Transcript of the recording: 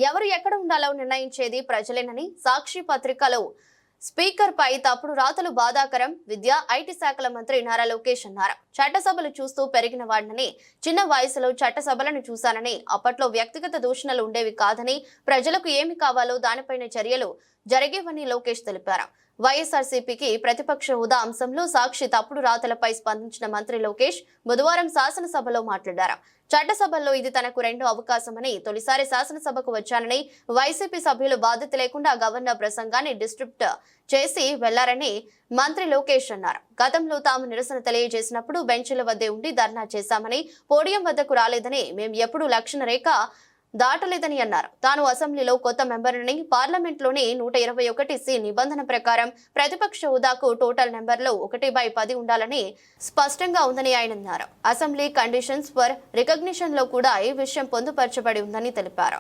ఎవరు ఎక్కడ ఉండాలో నిర్ణయించేది ప్రజలేనని సాక్షి పత్రికలో స్పీకర్ పై తప్పుడు రాతలు బాధాకరం. విద్యా ఐటీ శాఖల మంత్రి నారా లోకేష్ అన్నారు. చట్టసభలు చూస్తూ పెరిగిన వాడినని, చిన్న వయసులో చట్టసభలను చూశానని, అప్పట్లో వ్యక్తిగత దూషణలు ఉండేవి కాదని, ప్రజలకు ఏమి కావాలో దానిపైన చర్యలు జరిగేవని లోకేష్ తెలిపారు. వైఎస్ఆర్సీపీకి ప్రతిపక్ష హోదా అంశంలో సాక్షి తప్పుడు రాతలపై స్పందించిన మంత్రి లోకేష్ బుధవారం శాసనసభలో మాట్లాడారు. చట్టసభల్లో ఇది తనకు రెండో అవకాశమని, తొలిసారి శాసనసభకు వచ్చానని, వైసీపీ సభ్యులు బాధ్యత లేకుండా గవర్నర్ ప్రసంగాన్ని డిస్ట్రిబ్యూట్ చేసి వెళ్లారని మంత్రి లోకేష్ అన్నారు. గతంలో తాము నిరసన తెలియజేసినప్పుడు బెంచీల వద్దే ఉండి ధర్నా చేశామని, పోడియం వద్దకు రాలేదని, మేము ఎప్పుడూ లక్షణ రేఖ దాటలేదని అన్నారు. తాను అసెంబ్లీలో కొత్త మెంబర్ని, పార్లమెంట్లోని 121C నిబంధన ప్రకారం ప్రతిపక్ష హోదాకు టోటల్ నెంబర్లో 1/10 ఉండాలని స్పష్టంగా ఉందని ఆయన అన్నారు. అసెంబ్లీ కండిషన్స్ ఫర్ రికగ్నిషన్ లో కూడా ఈ విషయం పొందుపరచబడి ఉందని తెలిపారు.